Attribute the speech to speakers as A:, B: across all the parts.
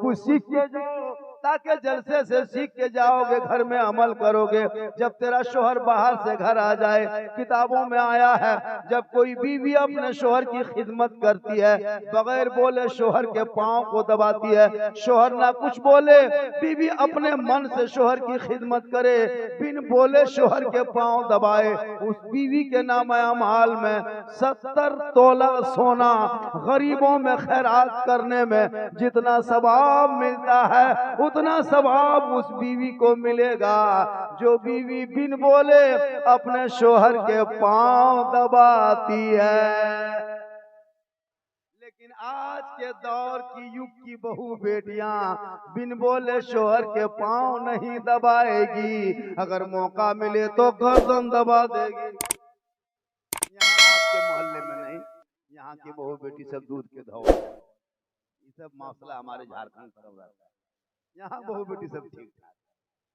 A: कुछ सीख के जाओ, ताकि जलसे से सीख के जाओगे, घर में अमल करोगे। जब तेरा शोहर बाहर से घर आ जाए, किताबों में आया है जब कोई बीवी अपने शोहर की खिदमत करती है, बगैर बोले शोहर के पांव को दबाती है, शोहर ना कुछ बोले, बीवी अपने मन से शोहर की खिदमत करे, बिन बोले शोहर के पांव दबाए, उस बीवी के नाम अमाल में 70 तोला सोना गरीबों में खैरात करने में जितना सवाब मिलता है, उतना सवाब उस बीवी को मिलेगा जो बीवी बिन बोले अपने शोहर के पांव दबाती है। लेकिन आज के दौर की युग की बहू बेटियां बिन बोले शोहर के पांव नहीं दबाएगी, अगर मौका मिले तो गर्दन दबा देगी। यहाँ आपके मोहल्ले में नहीं, यहाँ की बहू बेटी सब दूध के धो, ये सब मसला हमारे झारखंड तरफ रहता है। यहाँ बहू बेटी सब ठीक ठाक।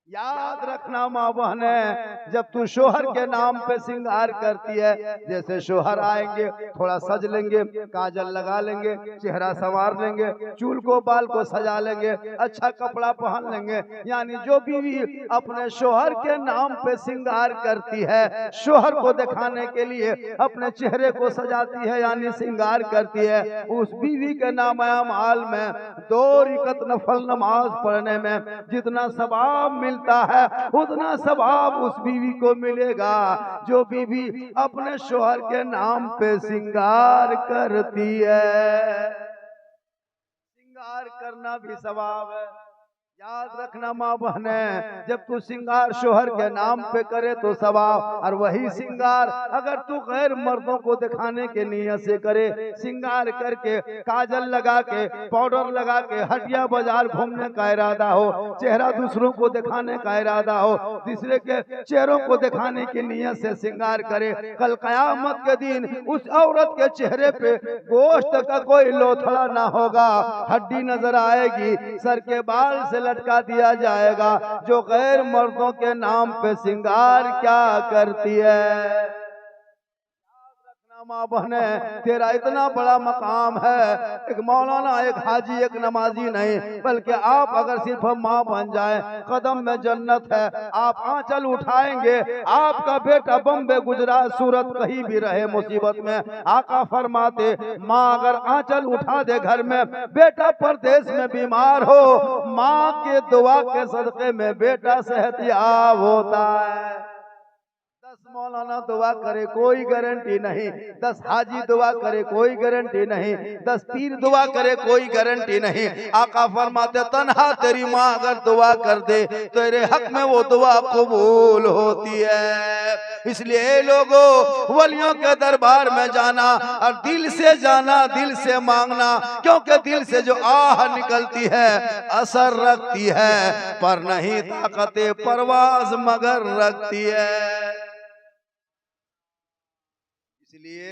A: याद रखना माँ बहने, जब तू शोहर के नाम पे श्रृंगार करती है, जैसे शोहर आएंगे थोड़ा सज लेंगे, काजल लगा लेंगे, चेहरा संवार लेंगे, चूल को बाल को सजा लेंगे, अच्छा कपड़ा पहन लेंगे, यानी जो बीवी अपने शोहर के नाम पे श्रृंगार करती है, शोहर को दिखाने के लिए अपने चेहरे को सजाती है यानी श्रृंगार करती है, उस बीवी के नाम अमाल में 2 रकात नफल नमाज पढ़ने में जितना सवाब मिलता है, उतना सवाब उस बीवी को मिलेगा जो बीवी अपने शोहर के नाम पे श्रृंगार करती है। श्रृंगार करना भी सवाब है। याद रखना माँ बहने, जब तू श्रृंगार शोहर के नाम पे करे तो सवाब, और वही श्रृंगार अगर तू गैर मर्दों को दिखाने के नियत से करे, श्रृंगार करके काजल लगा के पाउडर लगा के हटिया बाजार घूमने का इरादा हो, चेहरा दूसरों को दिखाने का इरादा हो, दूसरे के चेहरों को दिखाने की नियत से श्रृंगार करे, कल कयामत के दिन उस औरत के चेहरे पे गोश्त का कोई लोथड़ा ना होगा, हड्डी नजर आएगी, सर के बाल से लटका दिया जाएगा। जो गैर मर्दों के नाम पे श्रृंगार क्या करती है। माँ बहने, तेरा इतना बड़ा मकाम है, एक मौलाना, एक हाजी, एक नमाजी नहीं, बल्कि आप अगर सिर्फ माँ बन जाए, कदम में जन्नत है। आप आंचल उठाएंगे, आपका बेटा बम्बे, गुजरात, सूरत कहीं भी रहे मुसीबत में, आका फरमाते माँ अगर आंचल उठा दे घर में, बेटा परदेश में बीमार हो, माँ के दुआ के सदके में बेटा सेहतयाब होता है। 10 मौलाना दुआ करे कोई गारंटी नहीं, 10 हाजी दुआ करे कोई गारंटी नहीं, 10 पीर दुआ करे कोई गारंटी नहीं। आका फरमाते तन्हा तेरी माँ अगर दुआ कर दे तेरे हक में वो दुआ कबूल होती है। इसलिए लोगों, वलियों के दरबार में जाना और दिल से जाना, दिल से मांगना, क्योंकि दिल से जो आह निकलती है असर रखती है, पर नहीं ताकत परवाज मगर रखती है। इसलिए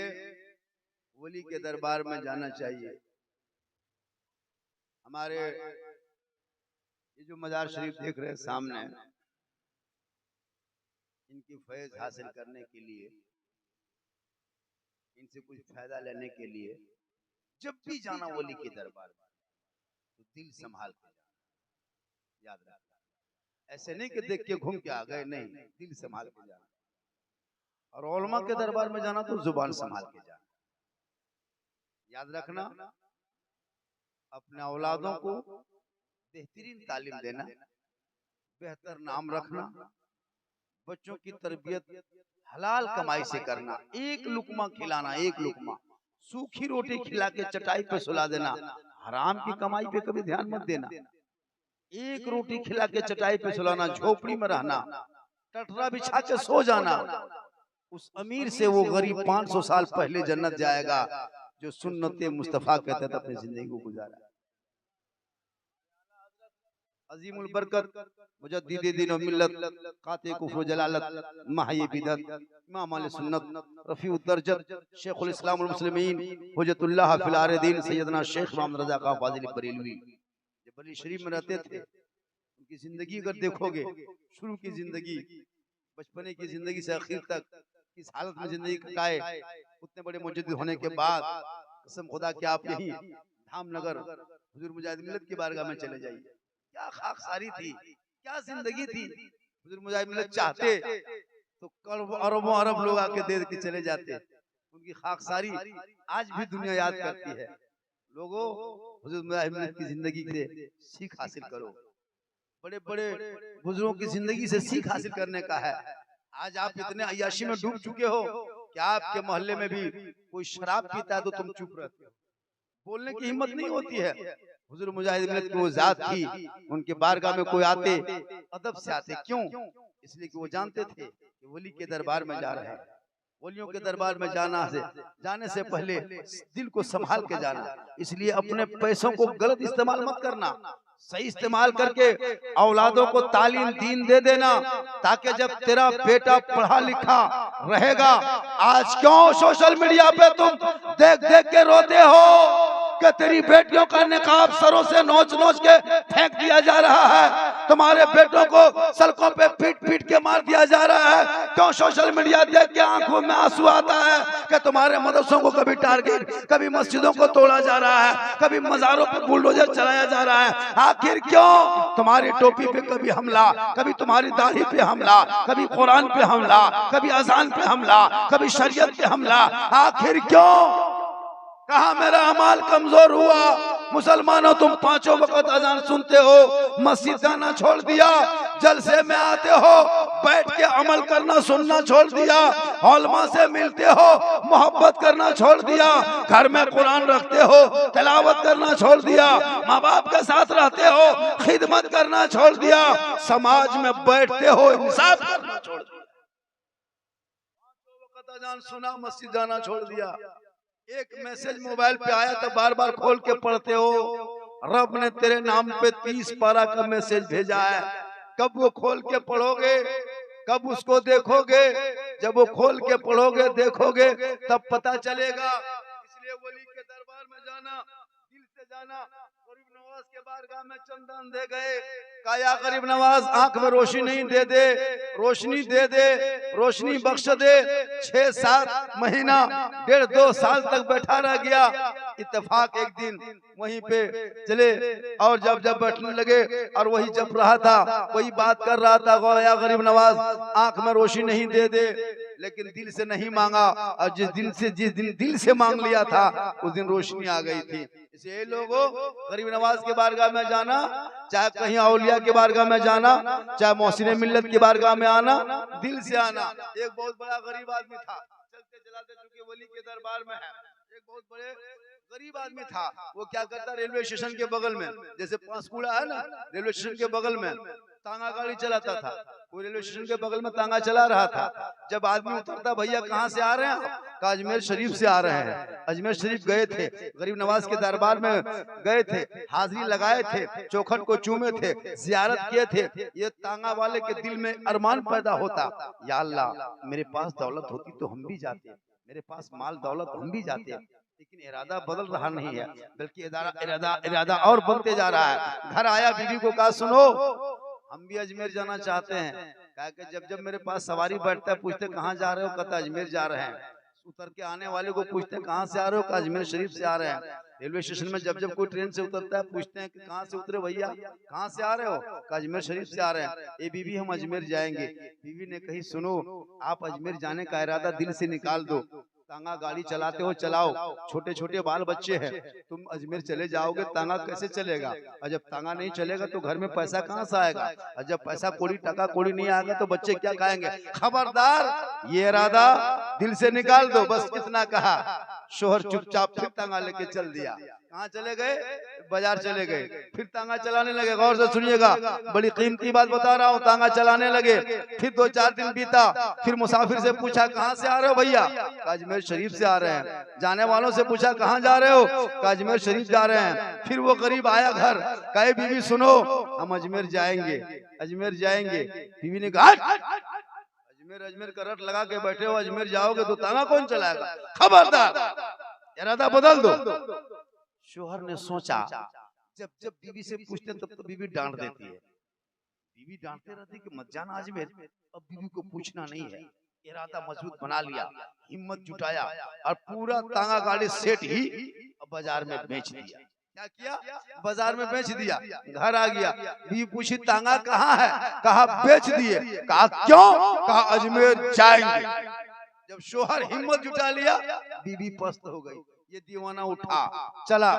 A: वली के दरबार में जाना चाहिए। हमारे ये जो मजार शरीफ देख रहे हैं सामने, इनकी फैज हासिल करने के लिए, इनसे कुछ फायदा लेने के लिए जब भी जाना वली के दरबार में तो दिल संभाल के जाना। याद रखना, ऐसे नहीं कि देख के घूम के आ गए, नहीं, दिल संभाल के जाना। और उलमा के दरबार में जाना तो जुबान संभाल के जाना। याद रखना, अपने औलादों को बेहतरीन तालीम देना, बेहतर नाम रखना, बच्चों की तरबियत हलाल कमाई से करना, एक लुकमा खिलाना, एक लुकमा, सूखी रोटी खिला के चटाई पे सुला देना, हराम की कमाई पे कभी ध्यान मत देना। एक रोटी खिला के चटाई पे सुलाना, झोपड़ी में रहना, टटरा बिछा के सो जाना, उस अमीर से वो गरीब 500 साल पहले जन्नत जाएगा जो सुन्नते मुस्तफा के तहत अपनी जिंदगी को गुजारा। अजीमुल बरकत मुजद्दिद दीन व मिल्लत, काते कुफ्र जलालत, माही बिदत, इमाम अहले सुन्नत, रफीउद दर्जत, शेखुल इस्लाम वल मुस्लिमीन, हुज्जतुल्लाह फिल आरिदीन, सैयदना शेख मोहम्मद रजा का फाजिल बरेलवी, जब बरेली शरीफ में रहते थे, उनकी जिंदगी अगर देखोगे, शुरू की जिंदगी, बचपने की जिंदगी से आखिर तक इस हालत में जिंदगी कटाए, उतने बड़े मुजद्दिद होने के बाद कसम खुदा कि आप यही धामनगर हुजूर मुजाहिद मिल्लत की बारगाह में चले जाइए। क्या खाकसारी थी, क्या जिंदगी थी। हुजूर मुजाहिद मिल्लत चाहते तो अरबों अरब लोग आके दे के चले जाते। उनकी खाकसारी आज भी दुनिया याद करती है। लोगों, हुजूर मुजाहिद मिल्लत की जिंदगी से सीख हासिल करो। बड़े बड़े बुजुर्गों की जिंदगी से सीख हासिल करने का है। आज आप इतने अय्याशी में डूब चुके हो कि आपके मोहल्ले में भी कोई शराब पीता है तो तुम चुप रहते हो, बोलने की हिम्मत नहीं होती है। हुजूर मुजाहिद मिल्लत की वो जात थी, उनके बारगाह में कोई आते अदब से आते। क्यों? इसलिए कि वो जानते थे कि वली के दरबार में जा रहे हैं। वलियों के दरबार में जाने से पहले दिल को संभाल के जाना। इसलिए अपने पैसों को गलत इस्तेमाल मत करना, सही इस्तेमाल करके औलादों को तालीम दीन दे देना, ताकि जब तेरा बेटा पढ़ा लिखा रहेगा। आज क्यों सोशल मीडिया पे तुम देख देख के रोते हो कि तेरी बेटियों का निकाब सरों से नोच नोच के फेंक दिया जा रहा है, तुम्हारे बेटों को सड़कों पे पीट पीट के मार दिया जा रहा है। क्यों सोशल मीडिया देख के आंखों में आंसू आता है कि तुम्हारे मदरसों को कभी टारगेट, कभी मस्जिदों को तोड़ा जा रहा है, कभी मज़ारों पे बुलडोजर चलाया जा रहा है। आखिर क्यों? तुम्हारी टोपी पे कभी हमला, कभी तुम्हारी दाढ़ी पे हमला, कभी कुरान पे हमला, कभी अजान पे हमला, कभी शरीयत पे हमला। आखिर क्यों? कहा मेरा अमाल कमजोर हुआ? मुसलमानों, तुम पांचों वक्त अजान सुनते हो, मस्जिद जाना छोड़ दिया, जलसे में आते हो, बैठ के अमल करना सुनना छोड़ दिया, उलमा से मिलते हो, मोहब्बत करना छोड़ दिया, घर में कुरान रखते हो, तिलावत करना छोड़ दिया, माँ बाप के साथ रहते हो, खिदमत करना छोड़ दिया, समाज में बैठते हो, इंसाफ करना छोड़ दिया। पांचों वक्त अजान सुना, मस्जिद जाना छोड़ दिया। एक मैसेज मोबाइल पे आया तो बार बार खोल के पढ़ते हो। रब ने तेरे नाम पे 30 पारा का मैसेज भेजा है, कब वो खोल के पढ़ोगे, कब उसको देखोगे? जब वो खोल के पढ़ोगे देखोगे तब पता चलेगा। इसलिए वली के दरबार में जाना, दिल से जाना। गरीब नवाज के बारगाह में चंदन दे गए, काया गरीब नवाज आंख में रोशनी नहीं दे दे, रोशनी दे दे, रोशनी बख्श दे। 6-7 महीना 1.5-2 साल तक बैठा रह गया। इत्तेफाक एक दिन वहीं पे चले और जब बैठने लगे और वही जब रहा था, वही बात कर रहा था, काया गरीब नवाज आंख में रोशनी नहीं दे दे, लेकिन दिल से नहीं मांगा, और जिस दिन दिल से मांग लिया था उस दिन रोशनी आ गई थी। इसलिए लोगों, गरीब नवाज के बारगाह में जाना, चाहे कहीं औलिया के बारगाह में जाना, चाहे मोहसिन मिल्लत की बारगाह में आना, दिल से आना। एक बहुत बड़ा गरीब आदमी था, चलते चलाते चुके वली के दरबार में है। एक बहुत बड़े गरीब आदमी था, वो क्या करता, रेलवे स्टेशन के बगल में, जैसे पांसकुड़ा है ना, रेलवे स्टेशन के बगल में तांगा गाड़ी चलाता था। वो रेलवे स्टेशन के बगल में तांगा चला रहा था। जब आदमी उतरता, भैया कहाँ से आ रहे हैं आप? कहा अजमेर शरीफ से आ रहे हैं। अजमेर शरीफ गए थे, गरीब नवाज के दरबार में गए थे, हाजिरी लगाए थे, चौखट को चूमे थे, जियारत किए थे। ये तांगा वाले के दिल में अरमान पैदा होता, या अल्लाह मेरे पास दौलत होती तो हम भी जाते, मेरे पास माल दौलत हम भी जाते। लेकिन इरादा बदल रहा नहीं है, बल्कि इरादा और बनते जा रहा है। घर आया, बीवी को कहा सुनो हम भी अजमेर जाना चाहते हैं। कहा कि जब मेरे पास सवारी बैठता है, पूछते कहाँ जा रहे हो? कहता अजमेर जा रहे हैं। उतर के आने वाले को पूछते हैं कहाँ से आ रहे हो? अजमेर शरीफ से आ रहे हैं। रेलवे स्टेशन में जब कोई ट्रेन से उतरता है, पूछते हैं कि कहाँ से उतरे भैया, कहाँ से आ रहे हो? अजमेर शरीफ से आ रहे हैं। ए बीवी हम अजमेर जाएंगे। बीवी ने कही सुनो, आप अजमेर जाने का इरादा दिल से निकाल दो, तांगा गाड़ी चलाते हो चलाओ, छोटे छोटे बाल बच्चे हैं, तुम अजमेर चले जाओगे, तांगा कैसे चलेगा? और जब तांगा नहीं चलेगा तो घर में पैसा कहाँ से आएगा? और जब पैसा कौड़ी टका कौड़ी नहीं आएगा तो बच्चे क्या खाएंगे? खबरदार, ये इरादा दिल से निकाल दो। बस कितना कहा, शोहर चुपचाप फिर तांगा लेके चल दिया। कहाँ चले गए? बाजार चले गए, फिर तांगा चलाने लगे। गौर से सुनिएगा, बड़ी कीमती बात बता रहा हूँ। तांगा चलाने लगे, फिर 2-4 दिन बीता, फिर मुसाफिर से पूछा कहाँ से आ रहे हो भैया? अजमेर शरीफ से आ रहे हैं। जाने वालों से पूछा कहाँ जा रहे हो? अजमेर शरीफ जा रहे हैं। फिर वो गरीब आया घर, कहे बीवी सुनो हम अजमेर जाएंगे, अजमेर जाएंगे। बीवी ने कहा अजमेर का रट लगा के बैठे हो, अजमेर जाओगे तो तांगा कौन चलाएगा? खबरदार, इरादा बदल दो। शोहर ने सोचा, जब बीवी से पूछते तब तो बीवी डांट देती है, बीवी डांटते रहती कि मत जाना अजमेर। अब बीवी को पूछना नहीं है, इरादा मजबूत बना लिया, हिम्मत जुटाया और पूरा तांगा गाड़ी सेट ही बाजार में बेच दिया। क्या किया? बाजार में बेच दिया, घर आ गया, बीवी पूछी तांगा कहाँ है? कहा बेच दिए। कहा क्यों? कहा अजमेर जाएंगे। जब शोहर हिम्मत जुटा लिया, बीवी पस्त हो गई। ये दीवाना उठा चला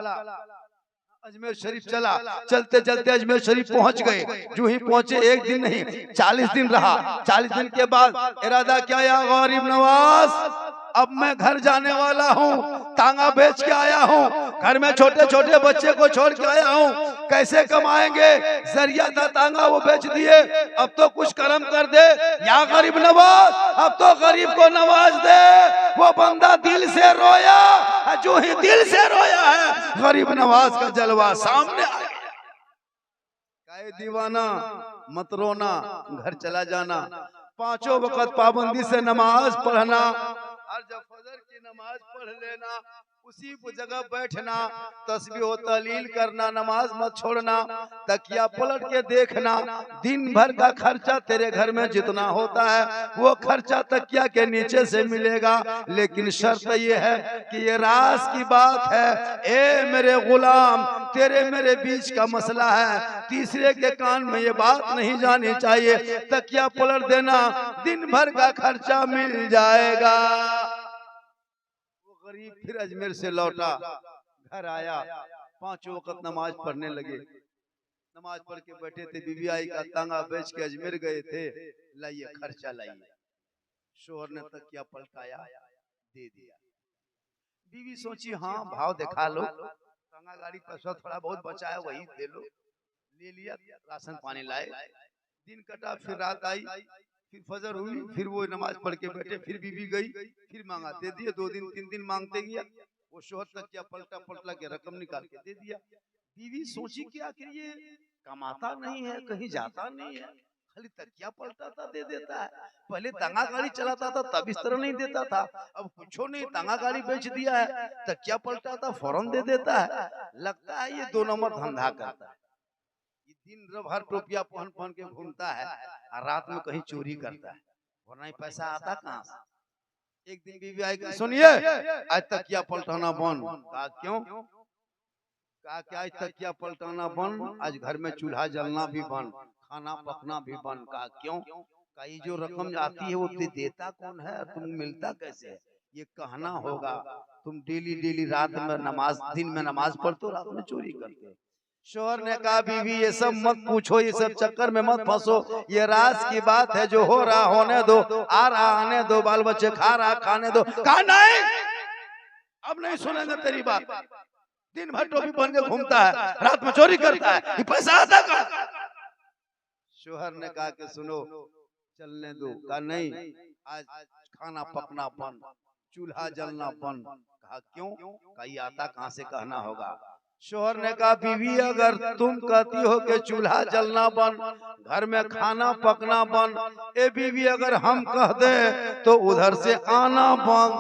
A: अजमेर शरीफ चला। चलते चलते अजमेर शरीफ पहुंच गए। जो ही पहुंचे, एक दिन नहीं 40 दिन रहा। 40 दिन के बाद इरादा क्या, या गरीब नवाज अब मैं घर जाने वाला हूँ, तांगा बेच के आया हूँ, घर में छोटे छोटे बच्चे को छोड़ के आया हूँ, कैसे कमाएंगे? जरिया था तांगा, वो बेच दिए, अब तो कुछ कर्म कर दे या गरीब नवाज, अब तो गरीब को नवाज दे। वो बंदा दिल से रोया, जो ही दिल से रोया है गरीब नवाज का जलवा सामने आ गया। काहे दीवाना मत रोना, घर चला जाना, 5 वक्त पाबंदी से नमाज पढ़ना, और जब फजर की नमाज पढ़ लेना, उसी जगह बैठना, तस्बीह व तहलील करना, नमाज मत छोड़ना, तकिया पलट के देखना। दिन भर का खर्चा तेरे घर में जितना होता है वो खर्चा तकिया के नीचे से मिलेगा। लेकिन शर्त ये है कि ये राज की बात है, ए मेरे गुलाम, तेरे मेरे बीच का मसला है, तीसरे के कान में ये बात नहीं जानी चाहिए। तकिया पलट देना, दिन भर का खर्चा मिल जाएगा। गरीब फिर अजमेर से लौटा, घर आया, 5 वक्त नमाज पढ़ने लगे। नमाज पढ़ के बैठे थे, बीवी आई का तांगा बेच के अजमेर गए थे, लाइए खर्चा लाइए। शोहर ने तकिया पलटाया, दे दिया। बीवी सोची हाँ भाव दिखा लो, तांगा गाड़ी पैसा थोड़ा बहुत बचा है वही दे लो। ले लिया, राशन पानी लाए, दिन कटा, फिर रात आई, फिर फजर हुई, फिर वो नमाज पढ़ के बैठे, फिर बीवी गई, फिर मांगा, दे दिए। 2 दिन 3 दिन मांगते गया, वो शोहर तक क्या पलटा के रकम निकाल के दे दिया। बीवी सोची कि आखिर ये कमाता नहीं है, कहीं जाता नहीं है, खाली तकिया पलटाता दे देता है। पहले तांगा गाड़ी चलाता था तब इस तरह नहीं देता था, अब कुछ नहीं, तांगा गाड़ी बेच दिया है, तकिया पलटाता फौरन दे देता है। लगता है ये 2 नंबर धंधा करता है। दिन भर टोपिया पहन के घूमता है और रात में कहीं चोरी करता है, वरना पैसा आता कहाँ से? एक दिन बीवी आई, सुनिए आज तकिया पलटाना बंद। कहा क्यों? कहा क्या आज तकिया पलटाना बंद, आज घर में चूल्हा जलना भी बंद, खाना पकना भी बंद। कहा क्यों? कहा ये जो रकम आती है वो देता कौन है, तुम मिलता कैसे है? ये कहना होगा, तुम डेली रात में नमाज, दिन में नमाज पढ़ते हो, रात में चोरी करते हो। शोहर ने कहा बीवी ये सब मत पूछो, ये सब चक्कर में मत फंसो, ये राज की बात है, जो हो रहा होने दो, आ रहा आने दो, बाल बच्चे खा रहा खाने दो। कहा नहीं, अब नहीं सुनेंगे तेरी बात। दिन भर टोपी पहन के घूमता है, रात में चोरी करता है, ये पैसा आता कहाँ? शोहर ने कहा कि सुनो चलने दो। कहा नहीं, आज खाना पकना बंद, चूल्हा जलना बंद। कहा क्यों? कहा ये आता कहाँ से, कहना होगा। शोहर ने कहा बीवी अगर तुम कहती हो कि चूल्हा जलना बंद, घर में खाना पकना बंद, ए बीवी अगर हम कह दे तो उधर से आना बंद।